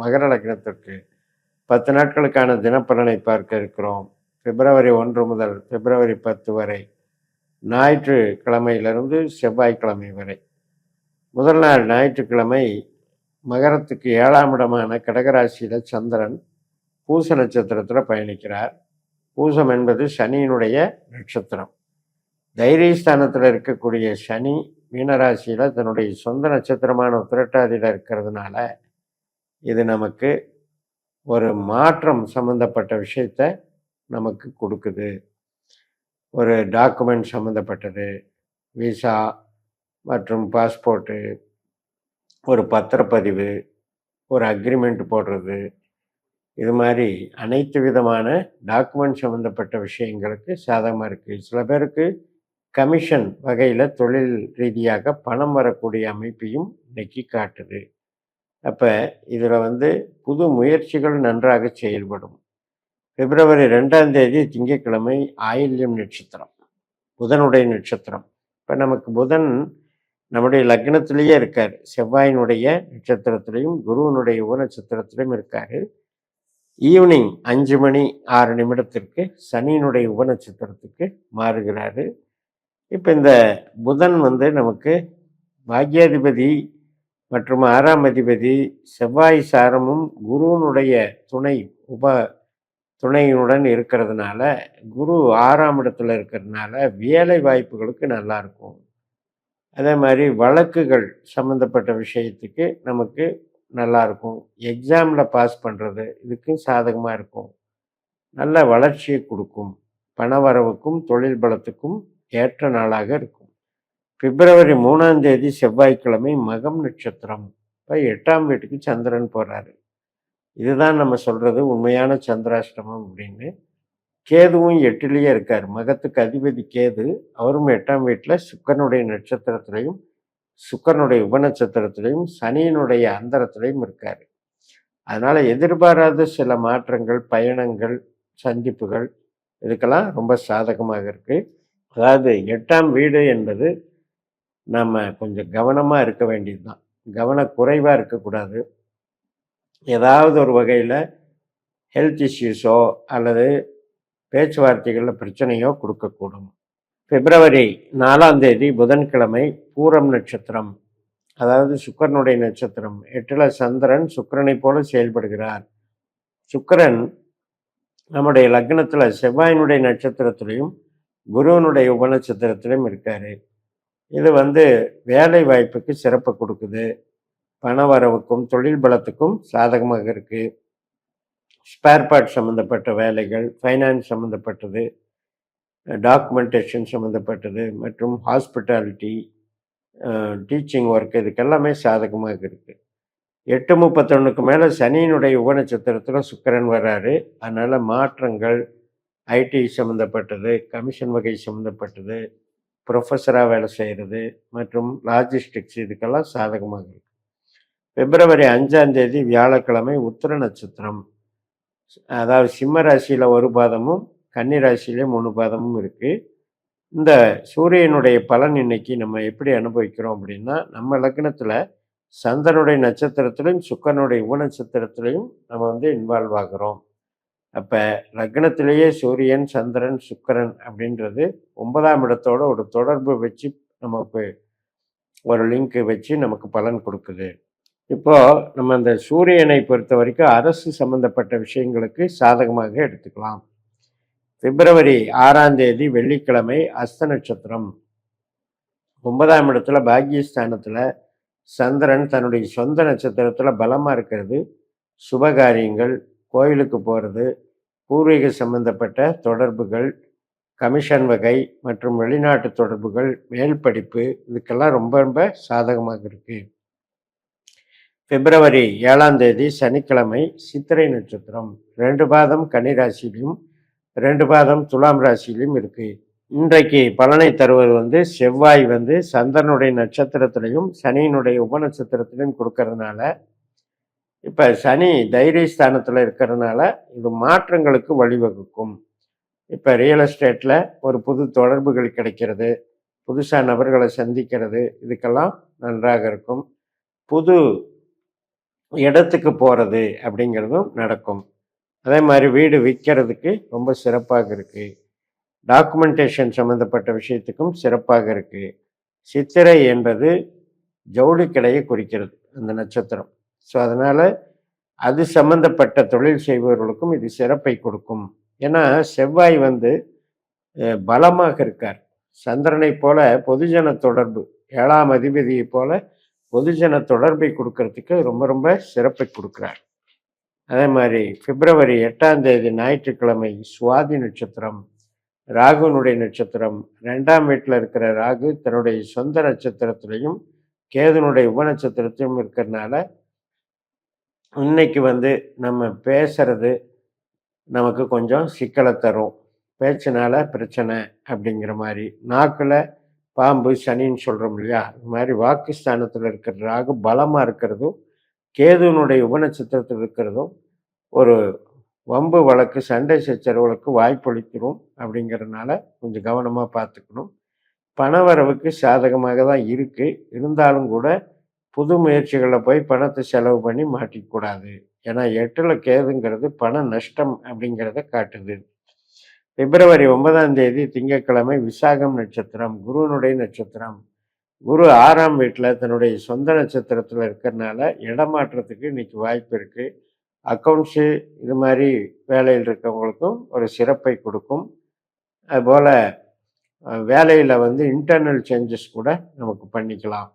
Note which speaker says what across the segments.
Speaker 1: மகர லக்னத்திற்கு 10 நாட்களுக்கான தினப்பலனை பார்க்க இருக்கிறோம். பிப்ரவரி 1 முதல் பிப்ரவரி 10 வரை, ஞாயிற்றுக்கிழமையிலிருந்து செவ்வாய்க்கிழமை வரை. முதல் நாள் ஞாயிற்றுக்கிழமை மகரத்துக்கு 7ஆம் இடமான கடகராசியில் சந்திரன் பூச நட்சத்திரத்தில் பயணிக்கிறார். பூசம் என்பது சனியினுடைய நட்சத்திரம். தைரியஸ்தானத்தில் இருக்கக்கூடிய சனி மீனராசியில் தன்னுடைய சொந்த நட்சத்திரமான உத்திரட்டாதியில் இருக்கிறதுனால இது நமக்கு ஒரு மாற்றம் சம்மந்தப்பட்ட விஷயத்த நமக்கு கொடுக்குது. ஒரு டாக்குமெண்ட் சம்மந்தப்பட்டது, விசா மற்றும் பாஸ்போர்ட்டு, ஒரு பத்திரப்பதிவு, ஒரு அக்ரிமெண்ட் போடுறது, இது மாதிரி அனைத்து விதமான டாக்குமெண்ட் சம்மந்தப்பட்ட விஷயங்களுக்கு சாதகமாக இருக்குது. சில பேருக்கு கமிஷன் வகையில் தொழில் ரீதியாக பணம் வரக்கூடிய அமைப்பையும் இன்னைக்கு காட்டுது. அப்போ இதில் புது முயற்சிகள் நன்றாக செயல்படும். பிப்ரவரி 2ஆம் தேதி திங்கட்கிழமை ஆயில்யம் நட்சத்திரம், புதனுடைய நட்சத்திரம். இப்போ நமக்கு புதன் நம்முடைய லக்னத்திலேயே இருக்கார். செவ்வாயினுடைய நட்சத்திரத்திலையும் குருவனுடைய உப நட்சத்திரத்திலையும் இருக்கார். ஈவினிங் 5 மணி 6 நிமிடத்திற்கு சனியினுடைய உப நட்சத்திரத்துக்கு மாறுகிறாரு. இப்போ இந்த புதன் நமக்கு பாக்யாதிபதி மற்றும் 6ஆம் அதிபதி செவ்வாய் சாரமும் குருவனுடைய துணையுடன் இருக்கிறதுனால, குரு 6ஆம் இடத்துல இருக்கிறதுனால வேலை வாய்ப்புகளுக்கு நல்லா இருக்கும். அதே மாதிரி வழக்குகள் சம்மந்தப்பட்ட விஷயத்துக்கு நமக்கு நல்லா இருக்கும். எக்ஸாமில் பாஸ் பண்ணுறது இதுக்கும் சாதகமாக இருக்கும். நல்ல வளர்ச்சியை கொடுக்கும். பணவரவுக்கும் தொழில் பலத்துக்கும் ஏற்ற நாளாக இருக்கும். பிப்ரவரி 3ஆம் தேதி செவ்வாய்க்கிழமை மகம் நட்சத்திரம். இப்போ 8ஆம் வீட்டுக்கு சந்திரன் போகிறாரு. இதுதான் நம்ம சொல்கிறது உண்மையான சந்திராஷ்டமம் அப்படின்னு. கேதுவும் 8லேயே இருக்கார். மகத்துக்கு அதிபதி கேது, அவரும் 8ஆம் வீட்டில் சுக்கிரனுடைய நட்சத்திரத்திலையும் சுக்கிரனுடைய உப நட்சத்திரத்திலையும் சனியினுடைய அந்தரத்திலையும் இருக்கார். அதனால் எதிர்பாராத சில மாற்றங்கள், பயணங்கள், சந்திப்புகள் இதுக்கெல்லாம் ரொம்ப சாதகமாக இருக்குது. அதாவது 8ஆம் வீடு என்பது நம்ம கொஞ்சம் கவனமாக இருக்க வேண்டியது தான். கவனக்குறைவாக இருக்கக்கூடாது. ஏதாவது ஒரு வகையில் ஹெல்த் இஷ்யூஸோ அல்லது பேச்சுவார்த்தைகளில் பிரச்சனையோ கொடுக்கக்கூடும். பிப்ரவரி 4ஆம் தேதி புதன்கிழமை பூரம் நட்சத்திரம், அதாவது சுக்கிரனுடைய நட்சத்திரம். 8ல் சந்திரன் சுக்கிரனை போல செயல்படுகிறார். சுக்கிரன் நம்முடைய லக்னத்தில் செவ்வாயினுடைய நட்சத்திரத்திலையும் குருவனுடைய உப நட்சத்திரத்திலையும் இருக்கார். இது வேலை வாய்ப்புக்கு சிறப்பு கொடுக்குது. பண வரவுக்கும் தொழில் பலத்துக்கும் சாதகமாக இருக்குது. ஸ்பேர் பார்ட் சம்மந்தப்பட்ட வேலைகள், ஃபைனான்ஸ் சம்மந்தப்பட்டது, டாக்குமெண்டேஷன் சம்மந்தப்பட்டது மற்றும் ஹாஸ்பிட்டாலிட்டி, டீச்சிங் ஒர்க், இதுக்கெல்லாமே சாதகமாக இருக்குது. 8:31க்கு மேலே சனியினுடைய உப நட்சத்திரத்தில் சுக்கிரன் வர்றாரு. அதனால் மாற்றங்கள், ஐடி சம்மந்தப்பட்டது, கமிஷன் வகை சம்மந்தப்பட்டது, ப்ரொஃபஸராக வேலை செய்கிறது மற்றும் லாஜிஸ்டிக்ஸ் இதுக்கெல்லாம் சாதகமாக இருக்குது. பிப்ரவரி 5ஆம் தேதி வியாழக்கிழமை உத்திர நட்சத்திரம், அதாவது சிம்ம ராசியில் 1 பாதமும் கன்னி ராசியிலே 3 பாதமும் இருக்குது. இந்த சூரியனுடைய பலன் இன்னைக்கு நம்ம எப்படி அனுபவிக்கிறோம் அப்படின்னா, நம்ம லக்னத்தில் சந்திரனுடைய நட்சத்திரத்திலையும் சுக்கிரனுடைய உப நட்சத்திரத்திலையும் நம்ம இன்வால்வ் ஆகிறோம். அப்போ லக்னத்திலேயே சூரியன், சந்திரன், சுக்கிரன் அப்படின்றது 9ஆம் இடத்தோட ஒரு தொடர்பு வச்சு நமக்கு ஒரு லிங்க் வச்சு நமக்கு பலன் கொடுக்குது. இப்போது நம்ம அந்த சூரியனை பொறுத்த வரைக்கும் அரசு சம்பந்தப்பட்ட விஷயங்களுக்கு சாதகமாக எடுத்துக்கலாம். பிப்ரவரி 6ஆம் தேதி வெள்ளிக்கிழமை அஸ்த நட்சத்திரம். 9ஆம் இடத்துல பாக்யஸ்தானத்தில் சந்திரன் தன்னுடைய சொந்த நட்சத்திரத்தில் பலமாக இருக்கிறது. சுபகாரியங்கள், கோயிலுக்கு போகிறது, பூர்வீக சம்பந்தப்பட்ட தொடர்புகள், கமிஷன் வகை மற்றும் வெளிநாட்டு தொடர்புகள், மேல் படிப்பு இதுக்கெல்லாம் ரொம்ப ரொம்ப சாதகமாக இருக்குது. பிப்ரவரி 7ஆம் தேதி சனிக்கிழமை சித்திரை நட்சத்திரம். 2 பாதம் கன்னி ராசியிலும் 2 பாதம் துலாம் ராசியிலும் இருக்குது. இன்றைக்கு பலனை தருவது செவ்வாய் சந்திரனுடைய நட்சத்திரத்திலையும் சனியினுடைய உப நட்சத்திரத்திலையும் கொடுக்கறதுனால, இப்போ சனி தைரியஸ்தானத்தில் இருக்கிறதுனால இது மாற்றங்களுக்கு வழிவகுக்கும். இப்போ ரியல் எஸ்டேட்டில் ஒரு புது தொடர்புகள் கிடைக்கிறது, புதுசாக நபர்களை சந்திக்கிறது, இதுக்கெல்லாம் நன்றாக இருக்கும். புது இடத்துக்கு போகிறது அப்படிங்கிறதும் நடக்கும். அதே மாதிரி வீடு விற்கிறதுக்கு ரொம்ப சிறப்பாக இருக்குது. டாக்குமெண்டேஷன் சம்மந்தப்பட்ட விஷயத்துக்கும் சிறப்பாக இருக்குது. சித்திரை என்பது ஜவுளி கடையை குறிக்கிறது அந்த நட்சத்திரம். ஸோ அதனால் அது சம்பந்தப்பட்ட தொழில் செய்பவர்களுக்கும் இது சிறப்பை கொடுக்கும். ஏன்னா செவ்வாய் வந்து பலமாக இருக்கார். சந்திரனை போல பொதுஜன தொடர்பு, 7ஆம் அதிபதியை போல பொதுஜன தொடர்பை கொடுக்கறதுக்கு ரொம்ப ரொம்ப சிறப்பை கொடுக்குறார். அதே மாதிரி பிப்ரவரி 8ஆம் தேதி ஞாயிற்றுக்கிழமை சுவாதி நட்சத்திரம், ராகுனுடைய நட்சத்திரம். 2ஆம் வீட்டில் இருக்கிற ராகு தன்னுடைய சொந்த நட்சத்திரத்திலையும் கேதுனுடைய உப நட்சத்திரத்திலும் இருக்கிறதுனால இன்னைக்கு வந்து நம்ம பேசுறது நமக்கு கொஞ்சம் சிக்கலை தரும். பேச்சினால பிரச்சனை அப்படிங்கிற மாதிரி. நாக்கில் பாம்பு சனின்னு சொல்கிறோம் இல்லையா, இது மாதிரி வாக்குஸ்தானத்தில் இருக்கிற ராகு பலமாக இருக்கிறதும் கேதுனுடைய உபநட்சத்திரத்தில் இருக்கிறதும் ஒரு வம்பு வழக்கு சண்டை சச்சரவுகளுக்கு வாய்ப்பளிக்கிறோம். அப்படிங்கிறதுனால கொஞ்சம் கவனமாக பார்த்துக்கணும். பணவரவுக்கு சாதகமாக தான் இருக்குது. இருந்தாலும் கூட புது முயற்சிகளில் போய் பணத்தை செலவு பண்ணி மாட்டிக்கூடாது. ஏன்னா 8ல் கேதுங்கிறது பண நஷ்டம் அப்படிங்கிறத காட்டுது. பிப்ரவரி 9ஆம் தேதி திங்கட்கிழமை விசாகம் நட்சத்திரம், குருனுடைய நட்சத்திரம். குரு 6ஆம் வீட்டில் தன்னுடைய சொந்த நட்சத்திரத்தில் இருக்கிறதுனால இடமாற்றத்துக்கு இன்னைக்கு வாய்ப்பு இருக்குது. அக்கௌண்ட்ஸு இது மாதிரி வேலையில் இருக்கவங்களுக்கும் ஒரு சிறப்பை கொடுக்கும். அதுபோல் வேலையில் வந்து இன்டர்னல் சேஞ்சஸ் கூட நமக்கு பண்ணிக்கலாம்.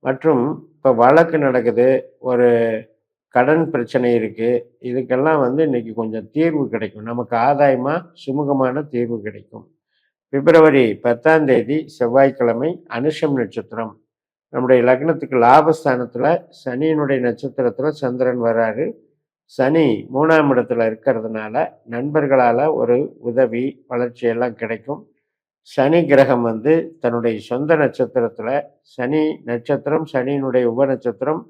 Speaker 1: மற்றும் இப்போ வழக்கு நடக்குது, ஒரு கடன் பிரச்சனை இருக்குது, இதுக்கெல்லாம் வந்து இன்றைக்கி கொஞ்சம் தீர்வு கிடைக்கும். நமக்கு ஆதாயமாக சுமூகமான தீர்வு கிடைக்கும். பிப்ரவரி 10ஆம் தேதி செவ்வாய்க்கிழமை அனுஷம் நட்சத்திரம். நம்முடைய லக்னத்துக்கு லாபஸ்தானத்தில் சனியினுடைய நட்சத்திரத்தில் சந்திரன் வராரு. சனி 3ஆம் இடத்துல இருக்கிறதுனால நண்பர்களால் ஒரு உதவி வளர்ச்சியெல்லாம் கிடைக்கும். சனி கிரகம் வந்து தன்னுடைய சொந்த நட்சத்திரத்தில், சனி நட்சத்திரம் சனியினுடைய உப நட்சத்திரம்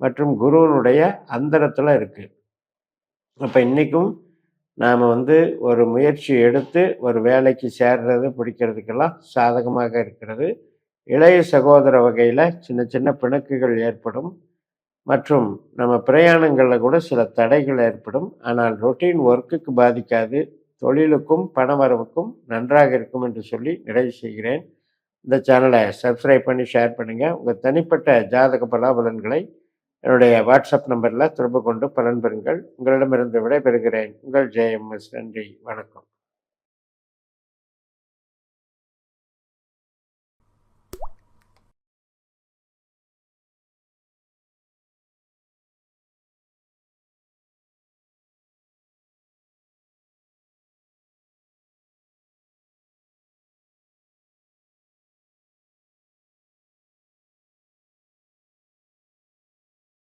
Speaker 1: மற்றும் குருவனுடைய அந்தரத்தில் இருக்குது. அப்போ இன்றைக்கும் நாம் வந்து ஒரு முயற்சி எடுத்து ஒரு வேலைக்கு சேர்றது பிடிக்கிறதுக்கெல்லாம் சாதகமாக இருக்கிறது. இளைய சகோதர வகையில் சின்ன சின்ன பிணக்குகள் ஏற்படும் மற்றும் நம்ம பிரயாணங்களில் கூட சில தடைகள் ஏற்படும். ஆனால் ரொட்டீன் ஒர்க்குக்கு பாதிக்காது. தொழிலுக்கும் பணவரவுக்கும் நன்றாக இருக்கும் என்று சொல்லி நிறைவு செய்கிறேன். இந்த சேனலை சப்ஸ்கிரைப் பண்ணி ஷேர் பண்ணுங்கள். உங்கள் தனிப்பட்ட ஜாதக பலாபலன்களை என்னுடைய வாட்ஸ்அப் நம்பரில் தொடர்பு கொண்டு பலன் பெறுங்கள். உங்களிடமிருந்து விடைபெறுகிறேன். உங்கள் JMS. நன்றி, வணக்கம்.